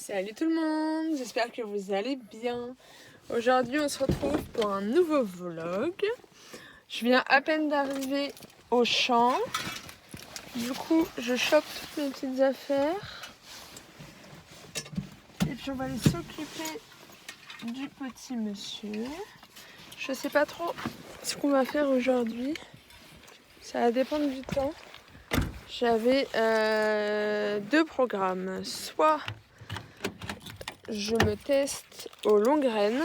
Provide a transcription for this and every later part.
Salut tout le monde, j'espère que vous allez bien. Aujourd'hui on se retrouve pour un nouveau vlog. Je viens à peine d'arriver au champ. Du coup je chope toutes mes petites affaires. Et puis on va aller s'occuper du petit monsieur. Je sais pas trop ce qu'on va faire aujourd'hui. Ça va dépendre du temps. J'avais deux programmes. Soit je me teste aux longues graines.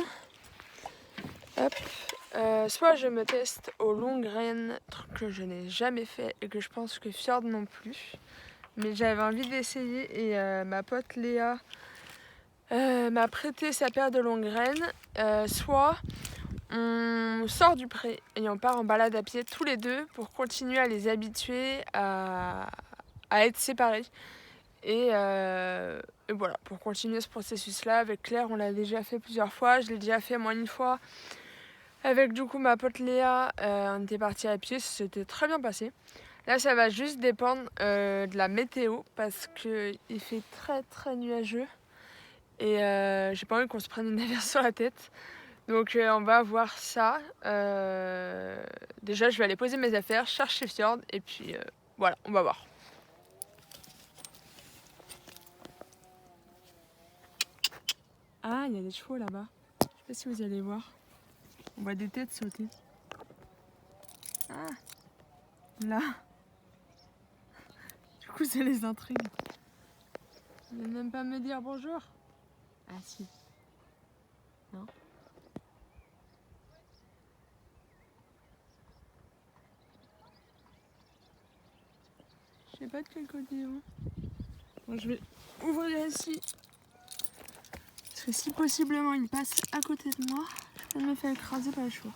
Hop. Soit je me teste aux longues graines, truc que je n'ai jamais fait et que je pense que Fjord non plus. Mais j'avais envie d'essayer et ma pote Léa m'a prêté sa paire de longues graines. Soit on sort du pré et on part en balade à pied tous les deux pour continuer à les habituer à être séparés. Et voilà, pour continuer ce processus-là, avec Claire, on l'a déjà fait plusieurs fois. Je l'ai déjà fait moi une fois. Avec du coup ma pote Léa, on était partis à pied, ça s'était très bien passé. Là, ça va juste dépendre de la météo parce qu'il fait très très nuageux. Et j'ai pas envie qu'on se prenne une averse sur la tête. Donc on va voir ça. Déjà, je vais aller poser mes affaires, chercher Fjord et puis voilà, on va voir. Ah, il y a des chevaux là-bas. Je sais pas si vous allez voir. On voit des têtes sauter. Ah, là. Du coup, ça les intrigue. Ils viennent même pas me dire bonjour. Ah si. Non. Je sais pas de quel côté ils vont. Bon, je vais ouvrir ici. Parce que si possiblement ils passent à côté de moi, je peux me faire écraser par les chevaux.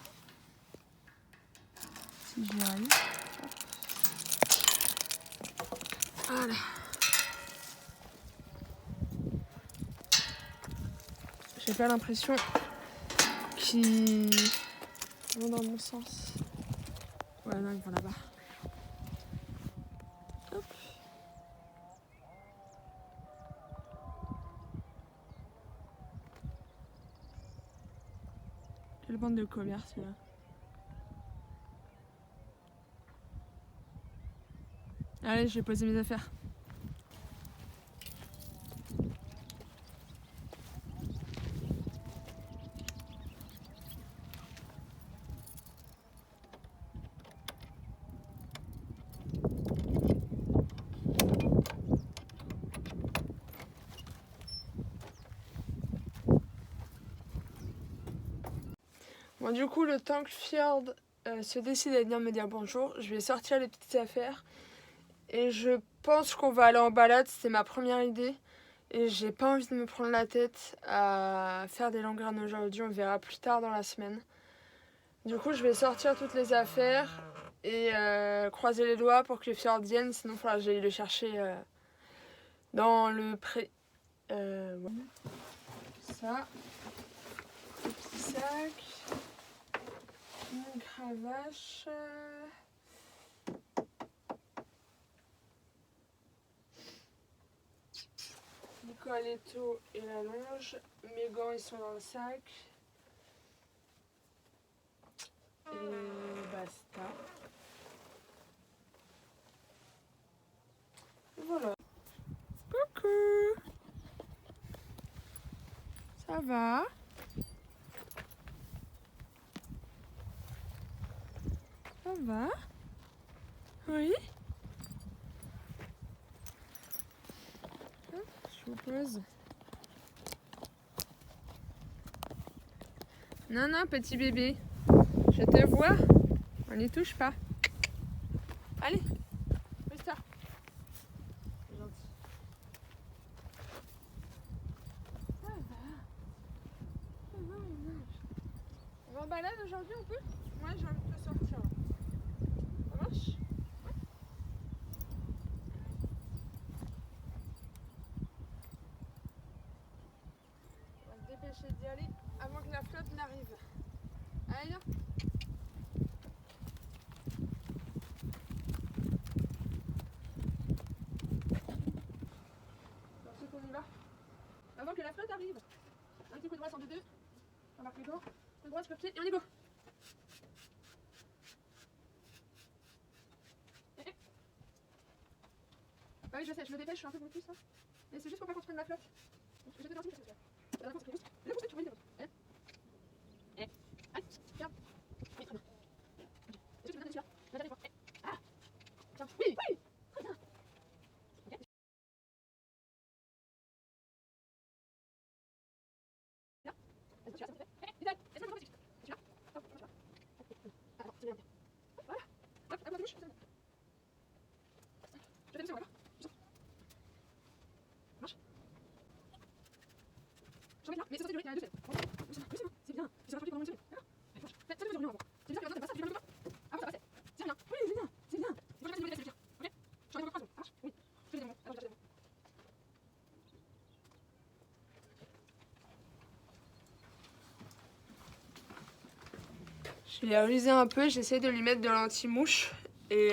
Si j'y arrive. Voilà. J'ai pas l'impression qu'ils vont dans mon sens. Ouais, non, ils vont là-bas. Hop. Quelle bande de commerce là. Allez, je vais poser mes affaires. Bon, du coup, le temps que Fjord se décide à venir me dire bonjour, je vais sortir les petites affaires. Et je pense qu'on va aller en balade, c'est ma première idée. Et j'ai pas envie de me prendre la tête à faire des longues graines aujourd'hui, on verra plus tard dans la semaine. Du coup, je vais sortir toutes les affaires et croiser les doigts pour que Fjord vienne, sinon il faudra que j'aille le chercher dans le pré. Ouais. Ça, le petit sac, une cravache. Le coletto et la longe. Mes gants ils sont dans le sac. Et basta. Et voilà. Coucou. Ça va? Ça va? Oui? Je vous pose. Non, non, petit bébé. Je te vois. On n'y touche pas. Allez, pose-toi. C'est gentil. Ça va. Ça va, on nage. On va en balade aujourd'hui, on peut? Moi, j'ai envie de te sortir. Ça marche? Ouais. On va se dépêcher d'y aller avant que la flotte n'arrive. Allez, viens. On y va. Avant que la flotte arrive. Un petit coup de droit, 102. On marque les gants. Coup de droit, sur pied et on y go. Ah oui, je sais, je me dépêche, je suis un peu brutuse là. Mais c'est juste pour pas qu'on se prenne la flotte. Je te garantis parce que la dernière fois c'est juste. Et là, tu vois, il est allez, regarde. Oui, très bien. Est-ce que tu veux donner celui-là? La dernière fois. Ah, tiens, oui, oui. Très bien. Ok. Là, est-ce que tu as ça? Idéal. Est-ce que tu as celui-là? Hop, celui-là. Ah non, c'est bien. Voilà. Hop, à la bouche. Je fais une seconde, d'accord? Marche. Je remets là, mais c'est censé durer, il y en a 2 semaines. Oui, c'est bon, c'est bien. C'est rattrapé pendant une semaine. D'accord? Allez, marche. Ça ne mesure rien avant. C'est bizarre que ça, t'as pas ça, tu fais un peu pas. Ah, ça passait. C'est bien. Oui, c'est bien. C'est bien. Il faut que je fasse une nouvelle, c'est le pire. Ok? Je reviens encore 3 secondes. Ça marche? Oui. Je fais des mots. Attends, je fais des mots. Je l'ai révisé un peu, j'essaie de lui mettre de l'anti-mouche. Et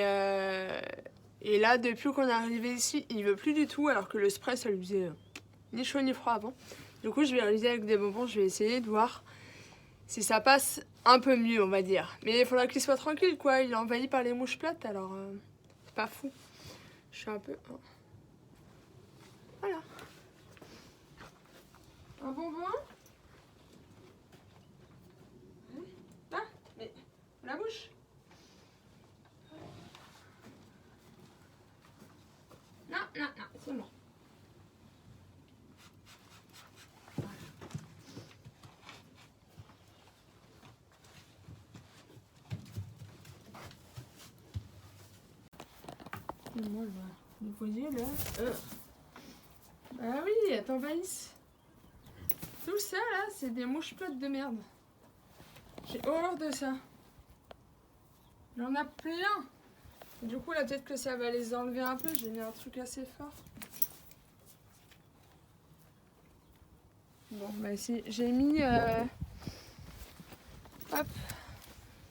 là, depuis qu'on est arrivé ici, il veut plus du tout, alors que le spray, ça lui faisait ni chaud ni froid avant. Du coup, je vais réaliser avec des bonbons, je vais essayer de voir si ça passe un peu mieux, on va dire. Mais il faudra qu'il soit tranquille, quoi. Il est envahi par les mouches plates, alors c'est pas fou. Je suis un peu... Voilà. Un bonbon? Ah, mais la bouche. Non, non, non, c'est bon. Moi, le foyer, là. Ah oui, elles t'envahissent. Tout ça, là, c'est des mouches plates de merde. J'ai horreur de ça. Il y en a plein. Du coup, là, peut-être que ça va les enlever un peu. J'ai mis un truc assez fort. Bon, bah si, j'ai mis... Hop.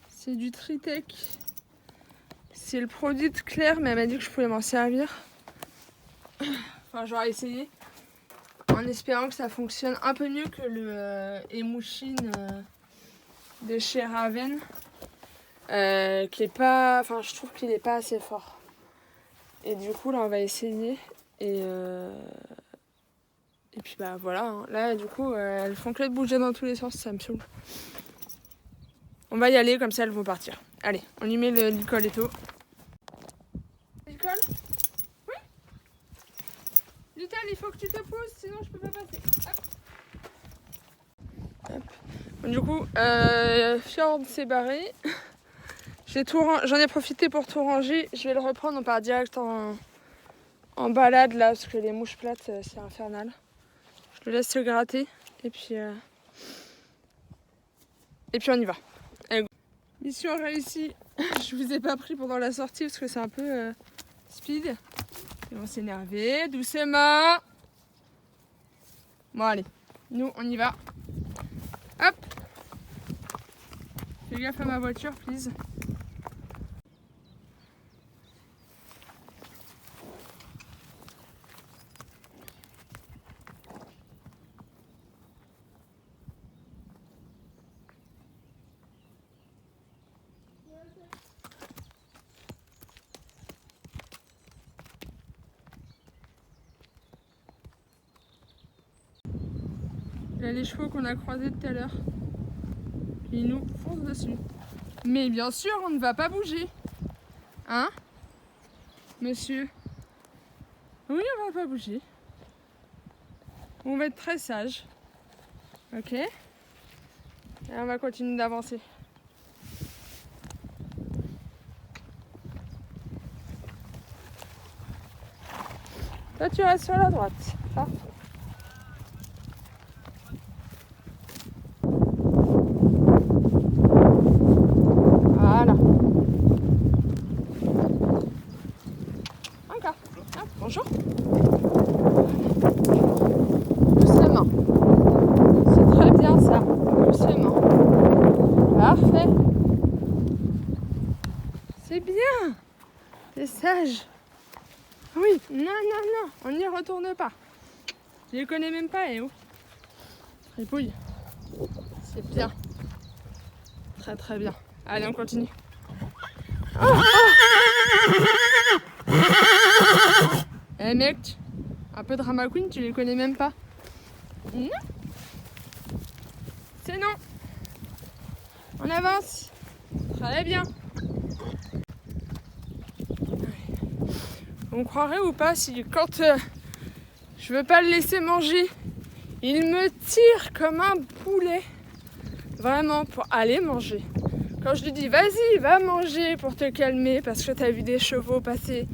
C'est du Tritech. C'est le produit de Claire, mais elle m'a dit que je pouvais m'en servir. Enfin, j'aurais essayé. En espérant que ça fonctionne un peu mieux que le Emouchine de chez Raven. Qui est pas... Enfin, je trouve qu'il est pas assez fort. Et du coup, là, on va essayer. Et puis, bah voilà. Hein. Là, du coup, elles font que de bouger dans tous les sens. Ça me saoule. On va y aller, comme ça, elles vont partir. Allez, on y met le licol et tout. Licol? Oui? Little, il faut que tu te pousses, sinon je peux pas passer. Hop. Hop. Bon, du coup, Fjord s'est barré. J'en ai profité pour tout ranger. Je vais le reprendre, on part direct en balade là, parce que les mouches plates, c'est infernal. Je le laisse se gratter, et puis on y va. Allez, go. Mission réussie. Je vous ai pas pris pendant la sortie, parce que c'est un peu speed. Ils vont s'énerver, doucement. Bon, allez, nous, on y va. Hop. Fais gaffe à ma voiture, please. Là, les chevaux qu'on a croisés tout à l'heure, ils nous foncent dessus. Mais bien sûr, on ne va pas bouger. Hein, monsieur? Oui, on va pas bouger. On va être très sage. Ok? Et on va continuer d'avancer. Toi, tu restes sur la droite. Parfait. Voilà. Encore. Ah, bonjour. Doucement. C'est très bien ça. Doucement. Parfait. C'est bien. C'est sage. Oui. Non, non, non. On n'y retourne pas. Je les connais même pas, oh. Ripouille. C'est bien. Très très bien. Allez, on continue. Oh, oh. Eh mec, un peu drama queen, tu les connais même pas. Non. C'est non. On avance. Très bien. On croirait ou pas si quand je veux pas le laisser manger, il me tire comme un poulet. Vraiment pour aller manger. Quand je lui dis vas-y, va manger pour te calmer parce que t'as vu des chevaux passer.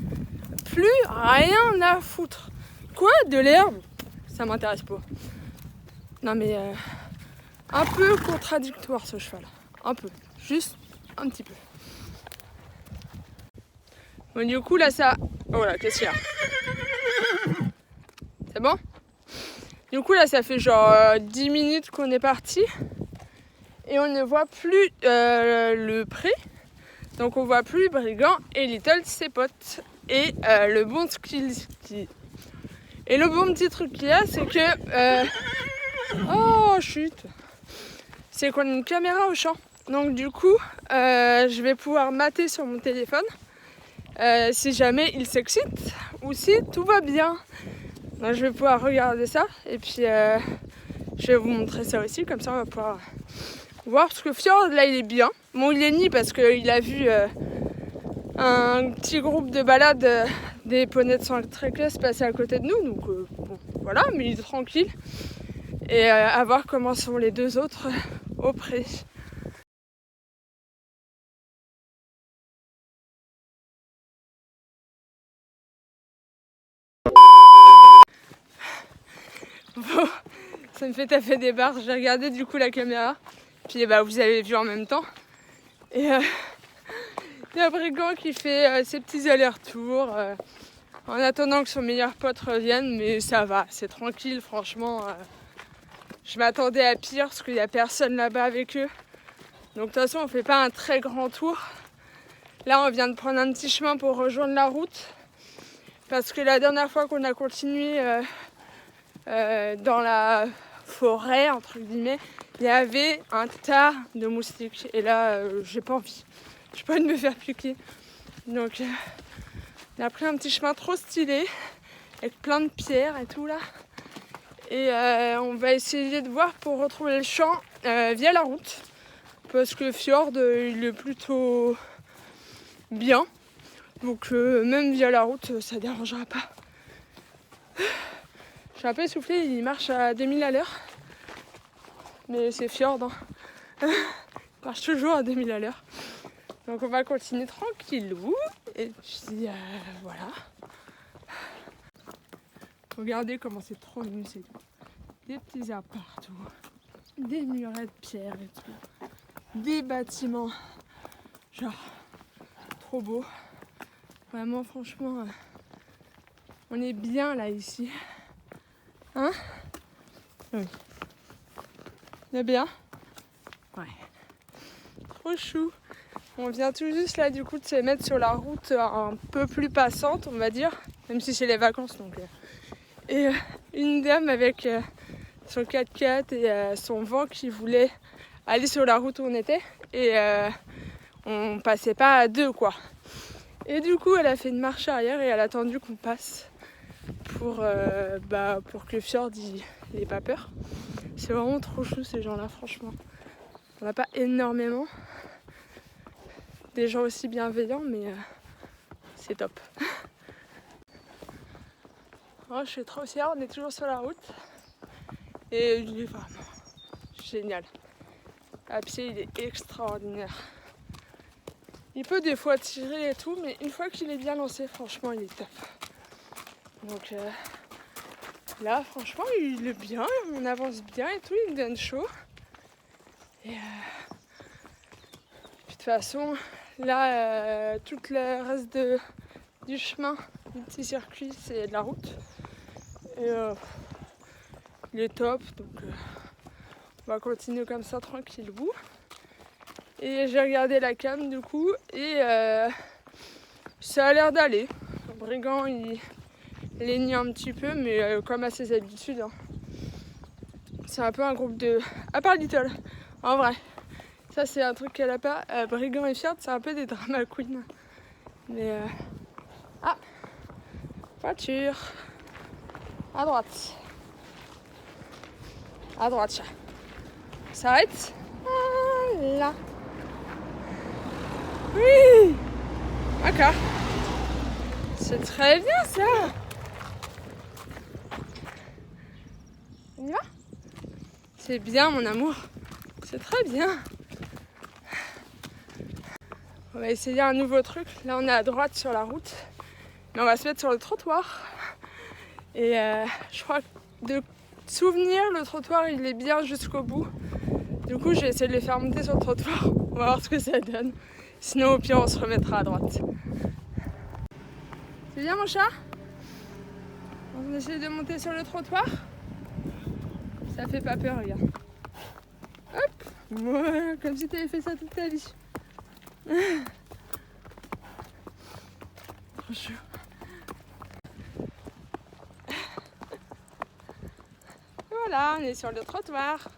Plus rien à foutre. Quoi? De l'herbe? Ça m'intéresse pas. Non mais un peu contradictoire ce cheval. Un peu. Juste un petit peu. Bon du coup là ça... Oh là, qu'est-ce qu'il y a? C'est bon? Du coup là ça fait genre 10 minutes qu'on est parti. Et on ne voit plus le pré. Donc on voit plus Brigand et Little ses potes. Et le bon petit truc qu'il y a, c'est que... Oh chut! C'est qu'on a une caméra au champ. Donc du coup, je vais pouvoir mater sur mon téléphone si jamais il s'excite ou si tout va bien. Donc je vais pouvoir regarder ça et puis je vais vous montrer ça aussi. Comme ça on va pouvoir voir, parce que Fjord là il est bien. Bon, il est ni parce qu'il a vu un petit groupe de balade des poneys de Saint-Tréclès passer à côté de nous, donc bon, voilà, mais il est tranquille. Et à voir comment sont les deux autres au pré. Bon, ça me fait taper des barres. J'ai regardé du coup la caméra, puis bah, vous avez vu en même temps. Et il y a Brigand qui fait ses petits allers-retours en attendant que son meilleur pote revienne, mais ça va, c'est tranquille franchement. Je m'attendais à pire parce qu'il n'y a personne là-bas avec eux. Donc de toute façon on fait pas un très grand tour. Là on vient de prendre un petit chemin pour rejoindre la route. Parce que la dernière fois qu'on a continué dans la forêt, entre guillemets, il y avait un tas de moustiques. Et là j'ai pas envie. J'ai pas envie de me faire piquer. Donc on a pris un petit chemin trop stylé. Avec plein de pierres et tout là. Et on va essayer de voir pour retrouver le champ via la route. Parce que Fjord il est plutôt bien. Donc même via la route ça dérangera pas. Je suis un peu essoufflée, il marche à 2000 à l'heure. Mais c'est Fjord, hein. Il marche toujours à 2000 à l'heure. Donc on va continuer tranquillou. Et puis voilà. Regardez comment c'est trop mignon, c'est des petits arbres partout. Des murets de pierre et tout. Des bâtiments. Genre, trop beau. Vraiment, franchement, on est bien là, ici. Hein? Oui. On est bien? Ouais. Trop chou. On vient tout juste là, du coup, de se mettre sur la route un peu plus passante, on va dire. Même si c'est les vacances, donc... Et une dame avec son 4x4 et son van qui voulait aller sur la route où on était. Et on passait pas à deux, quoi. Et du coup, elle a fait une marche arrière et elle a attendu qu'on passe pour que Fjord il ait pas peur. C'est vraiment trop chou ces gens-là, franchement. On n'a pas énormément des gens aussi bienveillants, mais c'est top. Oh, je suis trop fière, on est toujours sur la route. Et il est vraiment génial. À pied, il est extraordinaire. Il peut des fois tirer et tout, mais une fois qu'il est bien lancé, franchement, il est top. Donc là, franchement, il est bien, on avance bien et tout, il me donne chaud. Et puis de toute façon, là, tout le reste du chemin, du petit circuit, c'est de la route. Et il est top, donc on va continuer comme ça tranquillou. Et j'ai regardé la cam du coup et ça a l'air d'aller. Brigand il les nie un petit peu, mais comme à ses habitudes. Hein. C'est un peu un groupe de... À part Little, en vrai. Ça, c'est un truc qu'elle a pas. Brigand et Fiat, c'est un peu des drama queens. Mais... Ah, voiture. À droite. À droite, chat. S'arrête. Là. Oui. D'accord. C'est très bien ça. On y va ? C'est bien mon amour. C'est très bien. On va essayer un nouveau truc. Là on est à droite sur la route. Mais on va se mettre sur le trottoir. Et je crois que de souvenir, le trottoir il est bien jusqu'au bout. Du coup j'ai essayé de les faire monter sur le trottoir. On va voir ce que ça donne. Sinon au pire on se remettra à droite. C'est bien mon chat ? On essaie de monter sur le trottoir. Ça fait pas peur, regarde. Hop, ouais, comme si tu avais fait ça toute ta vie. Trop chaud. Voilà, on est sur le trottoir.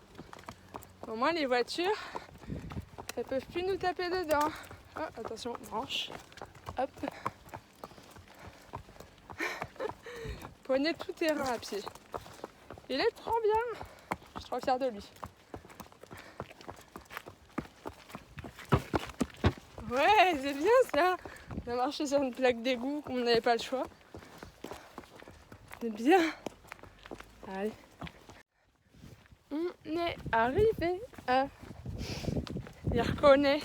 Au moins les voitures, elles peuvent plus nous taper dedans. Oh, attention, branche. Hop. Poney tout terrain à pied. Il est trop bien. Je suis trop fière de lui. Ouais, c'est bien ça. On a marché sur une plaque d'égout, on n'avait pas le choix. C'est bien. Allez. On est arrivé à... Il reconnaît.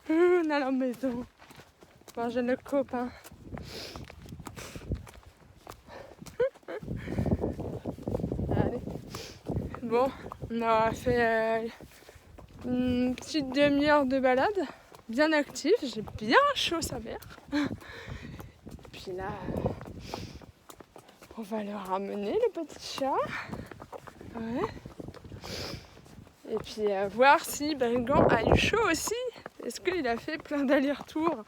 On est à la maison. Manger le copain. Allez. Bon, on a fait une petite demi-heure de balade. Bien active, j'ai bien chaud sa mère. Puis là, on va le ramener le petit chat. Ouais. Et puis voir si Brigand a eu chaud aussi. Est-ce qu'il a fait plein d'allers-retours?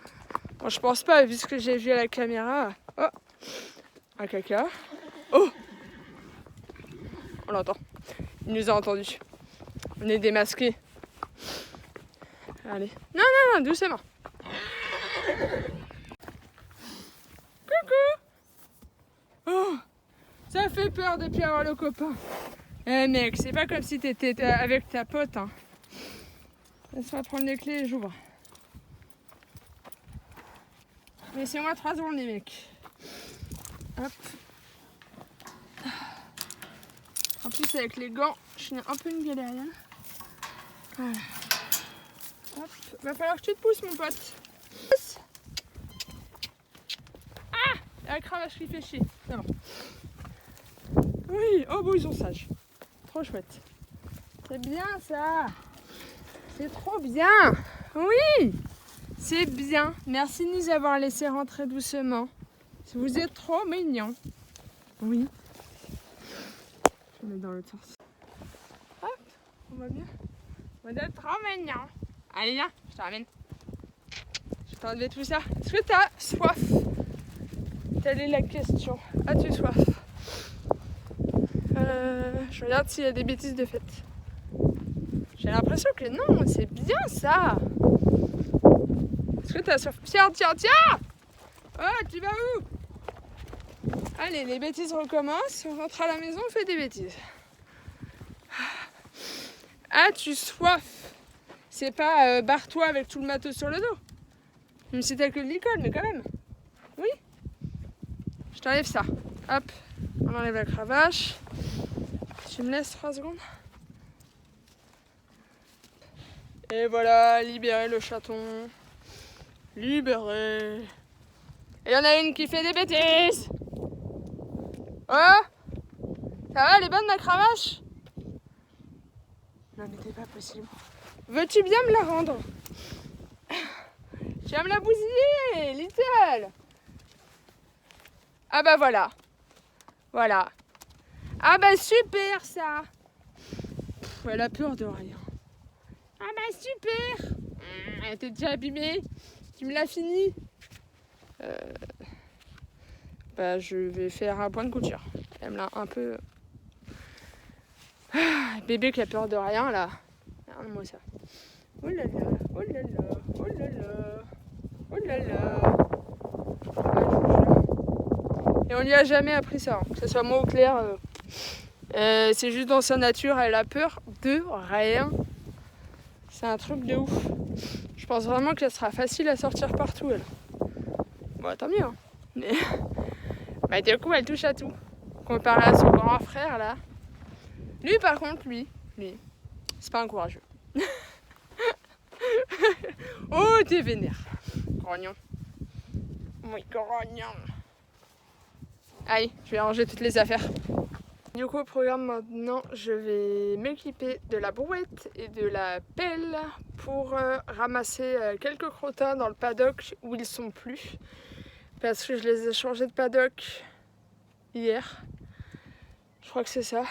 Bon, je pense pas vu ce que j'ai vu à la caméra. Oh, un caca. Oh, on l'entend. Il nous a entendus. On est démasqués. Allez. Non, non, non, doucement. Coucou. Oh, ça fait peur depuis avoir le copain. Eh mec, c'est pas comme si t'étais avec ta pote. Hein. Laisse-moi prendre les clés et j'ouvre. Laissez-moi 3 secondes les mecs. Hop. En plus avec les gants, je suis un peu une galérienne. Voilà. Hop. Va falloir que tu te pousses mon pote. Ah, la cravache qui fait chier. C'est bon. Oui, oh bon ils sont sages. Trop chouette. C'est bien ça. C'est trop bien. Oui. C'est bien. Merci de nous avoir laissé rentrer doucement. Vous êtes trop mignons. Oui. Je vais mettre dans l'autre sens. Hop, on va bien. Vous êtes trop mignons. Allez viens, je te ramène. Je vais t'enlever tout ça. Est-ce que t'as soif? Telle est la question. As-tu soif? Je regarde s'il y a des bêtises de fête. J'ai l'impression que non, c'est bien ça. Est-ce que t'as soif? Tiens, tiens, tiens! Oh, tu vas où? Allez, les bêtises recommencent. On rentre à la maison, on fait des bêtises. As-tu soif? C'est pas barre-toi avec tout le matos sur le dos. Même si t'as que de l'école, mais quand même. Oui? Je t'enlève ça. Hop, on enlève la cravache. Tu me laisses 3 secondes? Et voilà, libérer le chaton. Libéré. Et il y en a une qui fait des bêtises. Oh, ça va, elle est bonne ma cravache? Non mais c'est pas possible. Veux-tu bien me la rendre? Tu vas me la bousiller, Little. Ah bah voilà. Voilà. Ah bah super ça. Pff, elle a peur de rien. Ah bah super. Elle était déjà abîmée. Tu me l'as fini. bah, je vais faire un point de couture. Elle me l'a un peu... bébé qui a peur de rien là. Regarde-moi ça. Oh là là, oh là là, oh là là, oh là là. Et on lui a jamais appris ça, hein. Que ce soit moi ou Claire. C'est juste dans sa nature, elle a peur de rien. C'est un truc de ouf. Je pense vraiment qu'elle sera facile à sortir partout, elle. Bon, tant mieux, hein. Mais bah, du coup, elle touche à tout. Comparé à son grand frère, là. Lui, par contre, lui, c'est pas un courageux. Oh, t'es vénère. Grognon. Oui, grognon. Allez, je vais ranger toutes les affaires. Du coup, au programme maintenant, je vais m'équiper de la brouette et de la pelle pour ramasser quelques crottins dans le paddock où ils sont plus. Parce que je les ai changés de paddock hier. Je crois que c'est ça.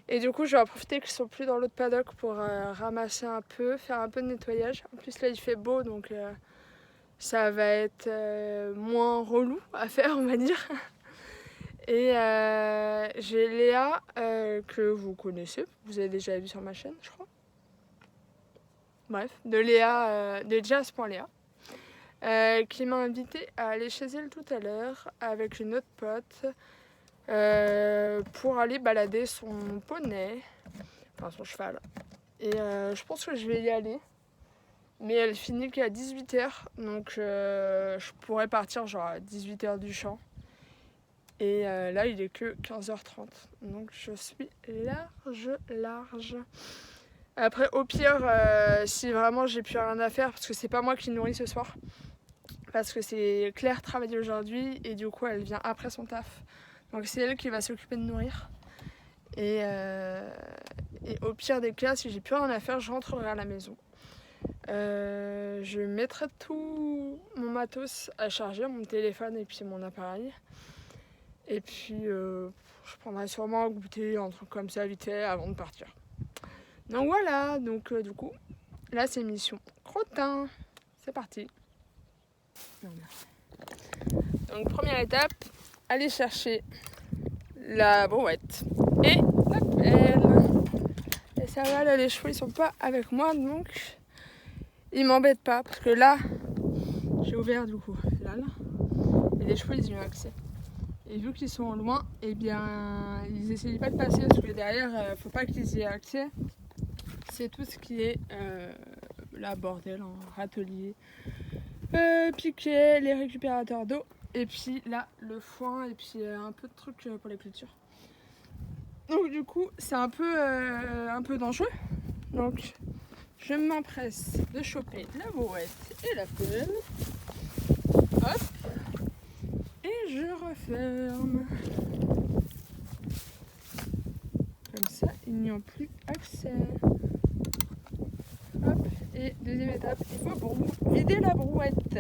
Et du coup, je vais en profiter qu'ils sont plus dans l'autre paddock pour ramasser un peu, faire un peu de nettoyage. En plus, là, il fait beau, donc ça va être moins relou à faire, on va dire. Et j'ai Léa, que vous connaissez, vous avez déjà vu sur ma chaîne, je crois. Bref, de Léa, de Jazz.Léa, qui m'a invité à aller chez elle tout à l'heure avec une autre pote pour aller balader son poney, enfin son cheval. Et je pense que je vais y aller, mais elle finit qu'à 18h, donc je pourrais partir genre à 18h du champ. Et là, il est que 15h30, donc je suis large. Après, au pire, si vraiment j'ai plus rien à faire, parce que c'est pas moi qui nourris ce soir, parce que c'est Claire travaille aujourd'hui et du coup, elle vient après son taf. Donc c'est elle qui va s'occuper de nourrir. Et au pire des cas, si j'ai plus rien à faire, je rentrerai à la maison. Je mettrai tout mon matos à charger, mon téléphone et puis mon appareil. Et puis, je prendrai sûrement un goûter, un truc comme ça, vite fait, avant de partir. Donc voilà, donc du coup, là c'est mission crottin. C'est parti. Donc première étape, aller chercher la brouette et la pelle. Et ça va, là les chevaux ils sont pas avec moi, donc ils m'embêtent pas. Parce que là, j'ai ouvert du coup, là, et les chevaux ils y ont accès. Et vu qu'ils sont loin, eh bien, ils essayent pas de passer parce que derrière, faut pas qu'ils y aient accès. C'est tout ce qui est la bordel, hein, râtelier, piquet, les récupérateurs d'eau, et puis là, le foin, et puis un peu de trucs pour les clôtures. Donc du coup, c'est un peu dangereux. Donc, je m'empresse de choper la brouette et la pelle. Hop. Et je referme. Comme ça, ils n'y ont plus accès. Hop. Et deuxième étape, il faut vider la brouette.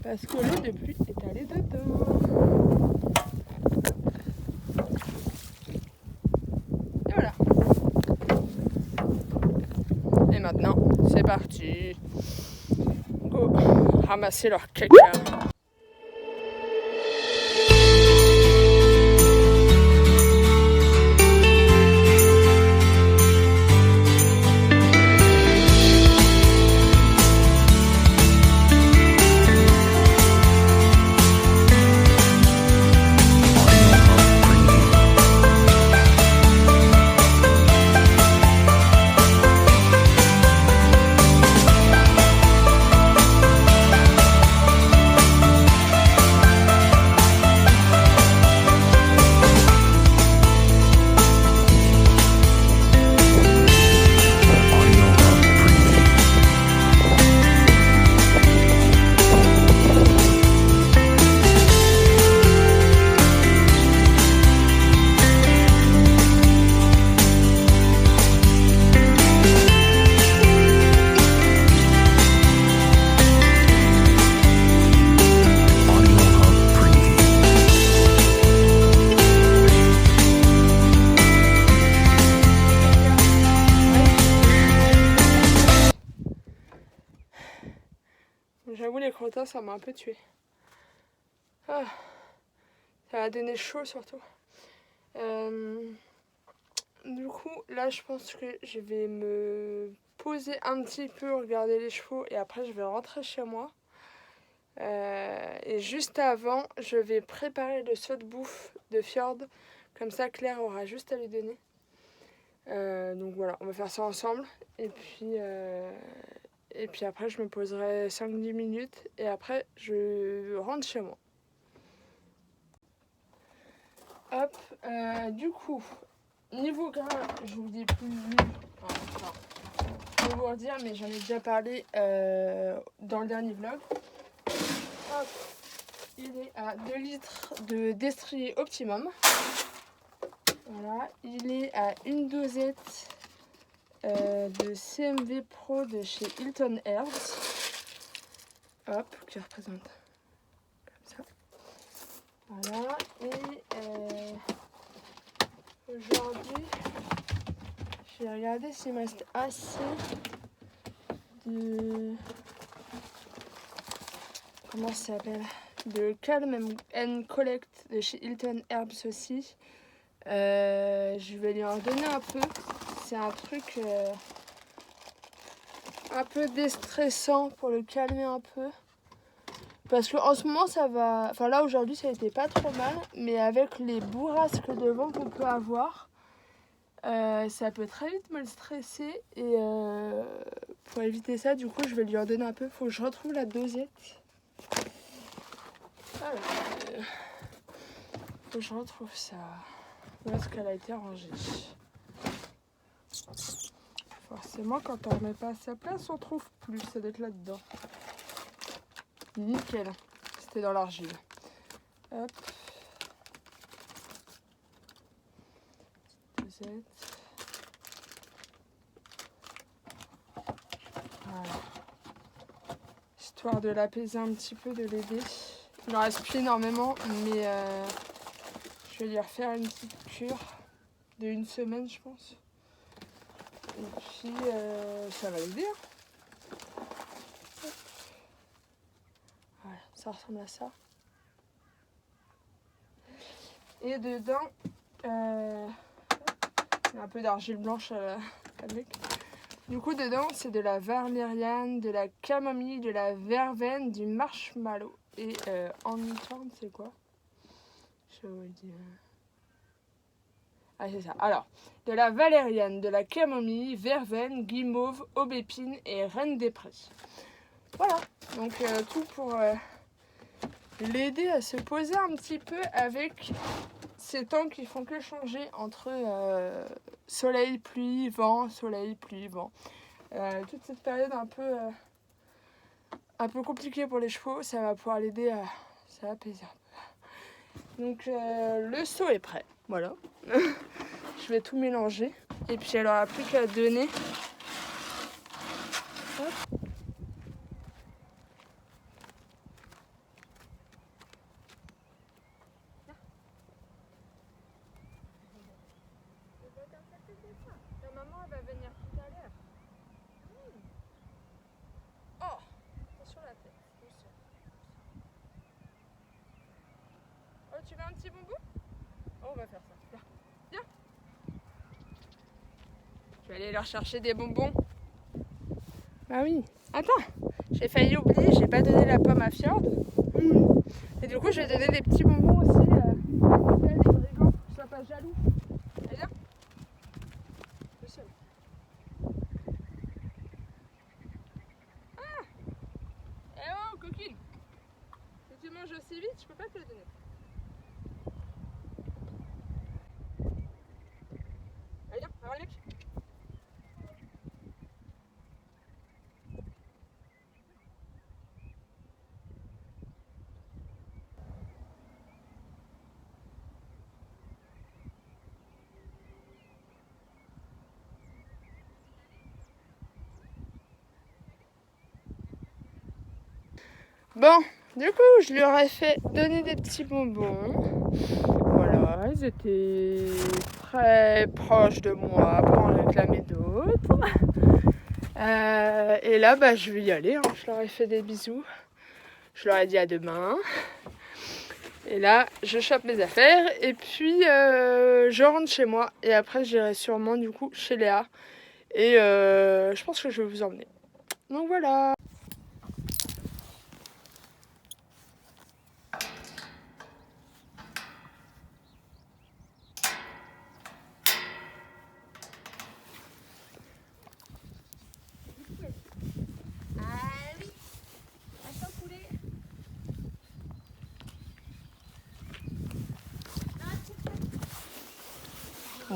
Parce que l'eau de pluie est allée dedans. Et voilà. Et maintenant, c'est parti. Go ramasser leur caca. J'avoue, les crottins, ça m'a un peu tué. Ah. Ça va donner chaud surtout. Du coup, là, je pense que je vais me poser un petit peu, regarder les chevaux et après, je vais rentrer chez moi. Et juste avant, je vais préparer le saut de bouffe de Fjord. Comme ça, Claire aura juste à lui donner. Donc voilà, on va faire ça ensemble. Et puis après, je me poserai 5-10 minutes. Et après, je rentre chez moi. Hop, du coup, niveau grain, je vous dis plus. Enfin, je vais vous redire, mais j'en ai déjà parlé dans le dernier vlog. Hop, il est à 2 litres de destrier optimum. Voilà, il est à une dosette de CMV Pro de chez Hilton Herbs. Hop, qui représente comme ça. Voilà, et aujourd'hui, je vais regarder s'il me reste assez de... Comment ça s'appelle? De Calm and Collect de chez Hilton Herbs aussi. Je vais lui en donner un peu. C'est un truc un peu déstressant pour le calmer un peu. Parce qu'en ce moment ça va... Enfin là aujourd'hui ça a été pas trop mal. Mais avec les bourrasques de vent qu'on peut avoir, ça peut très vite me le stresser. Et pour éviter ça, du coup je vais lui en donner un peu. Faut que je retrouve la dosette. Alors, faut que je retrouve ça. Où est-ce qu'elle a été rangée? Forcément, quand on ne remet pas à sa place, on trouve plus. Ça doit être là-dedans. Nickel. C'était dans l'argile. Hop. Dosette. Voilà. Histoire de l'apaiser un petit peu, de l'aider. Il en reste plus énormément, mais je vais lui refaire une petite cure de 1 semaine, je pense. Et puis, ça va l'aider. Voilà, ça ressemble à ça. Et dedans, il y a un peu d'argile blanche avec. Du coup, dedans, c'est de la valériane, de la camomille, de la verveine, du marshmallow. Et en interne, c'est quoi? Je vais vous le dire. Ah, c'est ça. Alors, de la valériane, de la camomille, verveine, guimauve, aubépine et reine des prés. Voilà. Donc, tout pour l'aider à se poser un petit peu avec ces temps qui font que changer entre soleil, pluie, vent, soleil, pluie, vent. Toute cette période un peu compliquée pour les chevaux, ça va pouvoir l'aider à s'apaiser un peu. Donc le seau est prêt, voilà. Je vais tout mélanger et puis elle aura plus qu'à donner. Hop. La maman elle va venir tout à l'heure. Oh, attention la tête. Oh, tu veux un petit bonbon? Oh, on va faire ça. Viens, viens. Je vais aller leur chercher des bonbons. Ah oui. Attends, j'ai failli oublier, j'ai pas donné la pomme à Fjord. Et du coup, je vais donner des petits bonbons aussi. Les brigands, pour qu'ils soient pas jaloux. Allez, viens. Le seul. Ah! Eh oh, coquine! Si tu manges aussi vite, je peux pas te le donner. Allez, viens, avoir le mec. Bon, du coup, je leur ai fait donner des petits bonbons. Voilà, ils étaient très proches de moi pour en réclamer d'autres. Et là, bah, je vais y aller. Hein. Je leur ai fait des bisous. Je leur ai dit à demain. Et là, je chope mes affaires et puis je rentre chez moi. Et après, j'irai sûrement du coup chez Léa. Et je pense que je vais vous emmener. Donc voilà.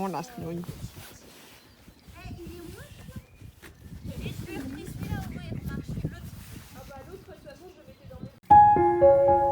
Oh la Snowy. Celui-là, au moins, il marche. L'autre, de toute façon, je mettais dans mes...